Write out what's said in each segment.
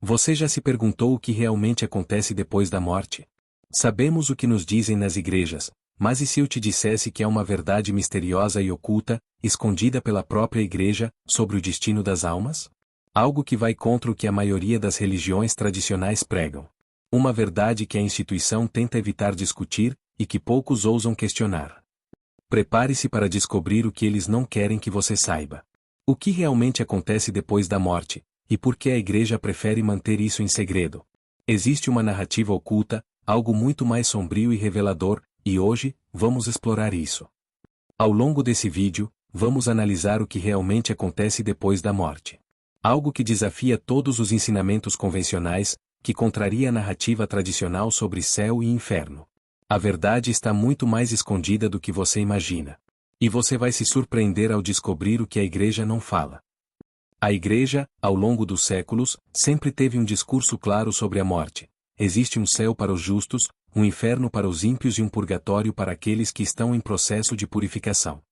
Você já se perguntou o que realmente acontece depois da morte? Sabemos o que nos dizem nas igrejas, mas e se eu te dissesse que há uma verdade misteriosa e oculta, escondida pela própria igreja, sobre o destino das almas? Algo que vai contra o que a maioria das religiões tradicionais pregam. Uma verdade que a instituição tenta evitar discutir, e que poucos ousam questionar. Prepare-se para descobrir o que eles não querem que você saiba. O que realmente acontece depois da morte, e por que a igreja prefere manter isso em segredo? Existe uma narrativa oculta, algo muito mais sombrio e revelador, e hoje, vamos explorar isso. Ao longo desse vídeo, vamos analisar o que realmente acontece depois da morte. Algo que desafia todos os ensinamentos convencionais, que contraria a narrativa tradicional sobre céu e inferno. A verdade está muito mais escondida do que você imagina. E você vai se surpreender ao descobrir o que a igreja não fala. A igreja, ao longo dos séculos, sempre teve um discurso claro sobre a morte. Existe um céu para os justos, um inferno para os ímpios e um purgatório para aqueles que estão em processo de purificação.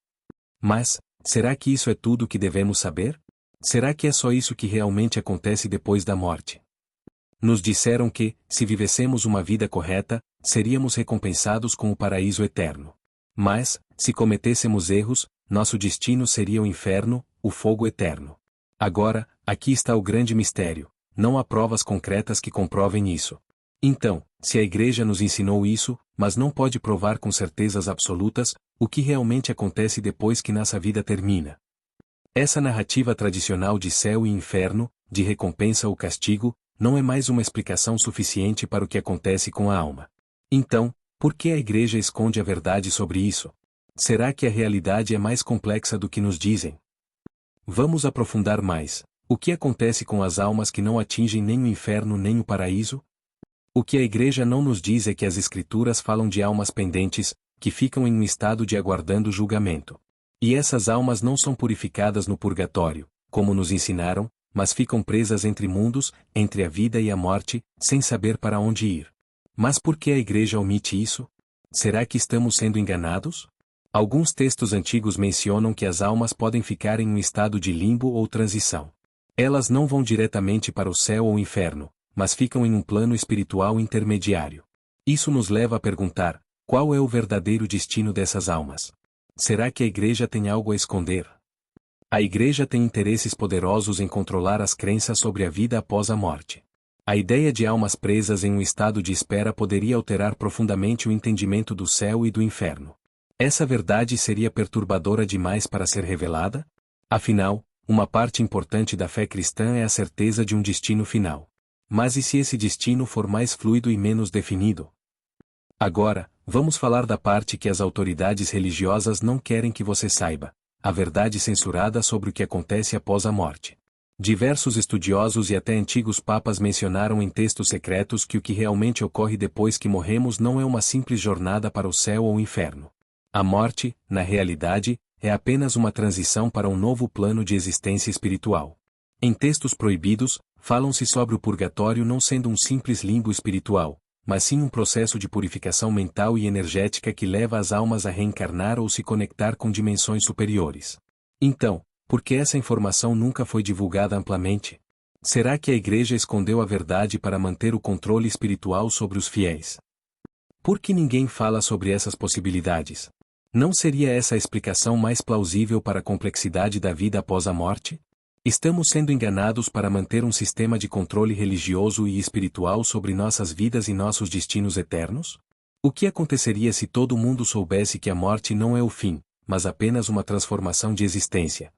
Mas, será que isso é tudo o que devemos saber? Será que é só isso que realmente acontece depois da morte? Nos disseram que, se vivêssemos uma vida correta, seríamos recompensados com o paraíso eterno. Mas, se cometêssemos erros, nosso destino seria o inferno, o fogo eterno. Agora, aqui está o grande mistério: não há provas concretas que comprovem isso. Então, se a igreja nos ensinou isso, mas não pode provar com certezas absolutas, o que realmente acontece depois que nossa vida termina? Essa narrativa tradicional de céu e inferno, de recompensa ou castigo, não é mais uma explicação suficiente para o que acontece com a alma. Então, por que a igreja esconde a verdade sobre isso? Será que a realidade é mais complexa do que nos dizem? Vamos aprofundar mais. O que acontece com as almas que não atingem nem o inferno nem o paraíso? O que a igreja não nos diz é que as escrituras falam de almas pendentes, que ficam em um estado de aguardando julgamento. E essas almas não são purificadas no purgatório, como nos ensinaram, mas ficam presas entre mundos, entre a vida e a morte, sem saber para onde ir. Mas por que a igreja omite isso? Será que estamos sendo enganados? Alguns textos antigos mencionam que as almas podem ficar em um estado de limbo ou transição. Elas não vão diretamente para o céu ou inferno, mas ficam em um plano espiritual intermediário. Isso nos leva a perguntar: qual é o verdadeiro destino dessas almas? Será que a igreja tem algo a esconder? A igreja tem interesses poderosos em controlar as crenças sobre a vida após a morte. A ideia de almas presas em um estado de espera poderia alterar profundamente o entendimento do céu e do inferno. Essa verdade seria perturbadora demais para ser revelada? Afinal, uma parte importante da fé cristã é a certeza de um destino final. Mas e se esse destino for mais fluido e menos definido? Agora, vamos falar da parte que as autoridades religiosas não querem que você saiba: a verdade censurada sobre o que acontece após a morte. Diversos estudiosos e até antigos papas mencionaram em textos secretos que o que realmente ocorre depois que morremos não é uma simples jornada para o céu ou o inferno. A morte, na realidade, é apenas uma transição para um novo plano de existência espiritual. Em textos proibidos, falam-se sobre o purgatório não sendo um simples limbo espiritual, mas sim um processo de purificação mental e energética que leva as almas a reencarnar ou se conectar com dimensões superiores. Então, por que essa informação nunca foi divulgada amplamente? Será que a igreja escondeu a verdade para manter o controle espiritual sobre os fiéis? Por que ninguém fala sobre essas possibilidades? Não seria essa a explicação mais plausível para a complexidade da vida após a morte? Estamos sendo enganados para manter um sistema de controle religioso e espiritual sobre nossas vidas e nossos destinos eternos? O que aconteceria se todo mundo soubesse que a morte não é o fim, mas apenas uma transformação de existência?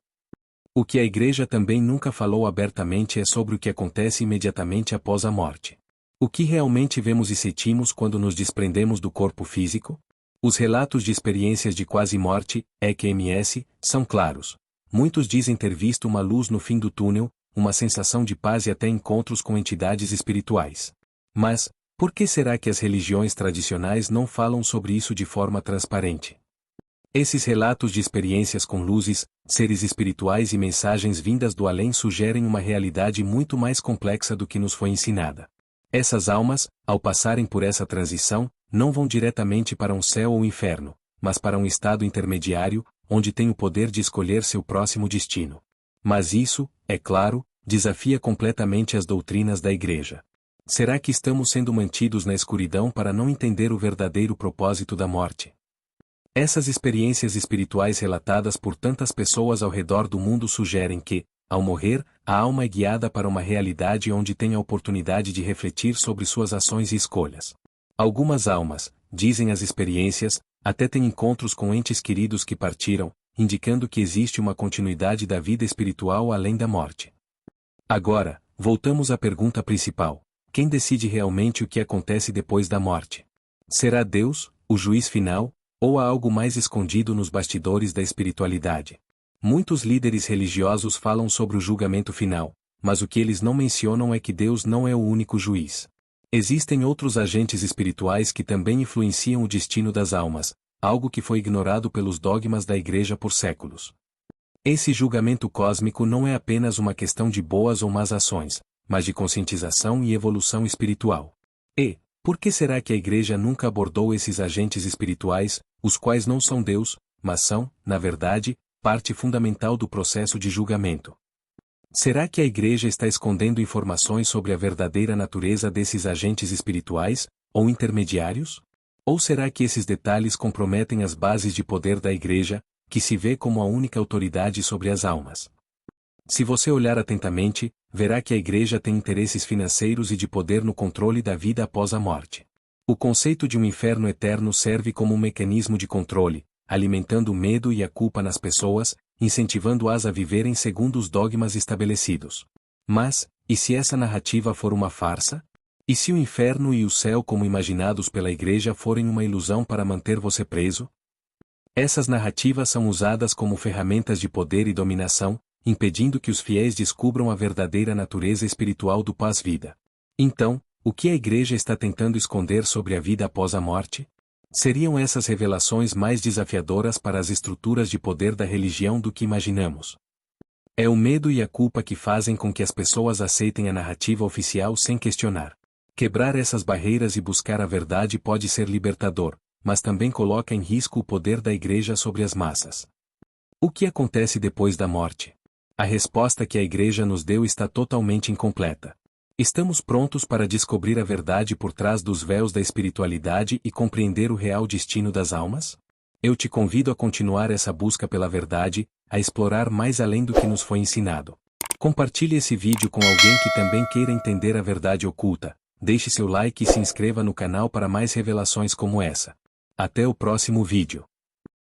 O que a igreja também nunca falou abertamente é sobre o que acontece imediatamente após a morte. O que realmente vemos e sentimos quando nos desprendemos do corpo físico? Os relatos de experiências de quase-morte, EQMS, são claros. Muitos dizem ter visto uma luz no fim do túnel, uma sensação de paz e até encontros com entidades espirituais. Mas, por que será que as religiões tradicionais não falam sobre isso de forma transparente? Esses relatos de experiências com luzes, seres espirituais e mensagens vindas do além sugerem uma realidade muito mais complexa do que nos foi ensinada. Essas almas, ao passarem por essa transição, não vão diretamente para um céu ou inferno, mas para um estado intermediário, onde têm o poder de escolher seu próximo destino. Mas isso, é claro, desafia completamente as doutrinas da Igreja. Será que estamos sendo mantidos na escuridão para não entender o verdadeiro propósito da morte? Essas experiências espirituais relatadas por tantas pessoas ao redor do mundo sugerem que, ao morrer, a alma é guiada para uma realidade onde tem a oportunidade de refletir sobre suas ações e escolhas. Algumas almas, dizem as experiências, até têm encontros com entes queridos que partiram, indicando que existe uma continuidade da vida espiritual além da morte. Agora, voltamos à pergunta principal: quem decide realmente o que acontece depois da morte? Será Deus, o juiz final, ou há algo mais escondido nos bastidores da espiritualidade? Muitos líderes religiosos falam sobre o julgamento final, mas o que eles não mencionam é que Deus não é o único juiz. Existem outros agentes espirituais que também influenciam o destino das almas, algo que foi ignorado pelos dogmas da Igreja por séculos. Esse julgamento cósmico não é apenas uma questão de boas ou más ações, mas de conscientização e evolução espiritual. E, por que será que a Igreja nunca abordou esses agentes espirituais, os quais não são Deus, mas são, na verdade, parte fundamental do processo de julgamento? Será que a Igreja está escondendo informações sobre a verdadeira natureza desses agentes espirituais, ou intermediários? Ou será que esses detalhes comprometem as bases de poder da Igreja, que se vê como a única autoridade sobre as almas? Se você olhar atentamente, verá que a Igreja tem interesses financeiros e de poder no controle da vida após a morte. O conceito de um inferno eterno serve como um mecanismo de controle, alimentando o medo e a culpa nas pessoas, incentivando-as a viverem segundo os dogmas estabelecidos. Mas, e se essa narrativa for uma farsa? E se o inferno e o céu como imaginados pela Igreja forem uma ilusão para manter você preso? Essas narrativas são usadas como ferramentas de poder e dominação, impedindo que os fiéis descubram a verdadeira natureza espiritual do pós-vida. Então, o que a Igreja está tentando esconder sobre a vida após a morte? Seriam essas revelações mais desafiadoras para as estruturas de poder da religião do que imaginamos? É o medo e a culpa que fazem com que as pessoas aceitem a narrativa oficial sem questionar. Quebrar essas barreiras e buscar a verdade pode ser libertador, mas também coloca em risco o poder da Igreja sobre as massas. O que acontece depois da morte? A resposta que a Igreja nos deu está totalmente incompleta. Estamos prontos para descobrir a verdade por trás dos véus da espiritualidade e compreender o real destino das almas? Eu te convido a continuar essa busca pela verdade, a explorar mais além do que nos foi ensinado. Compartilhe esse vídeo com alguém que também queira entender a verdade oculta. Deixe seu like e se inscreva no canal para mais revelações como essa. Até o próximo vídeo.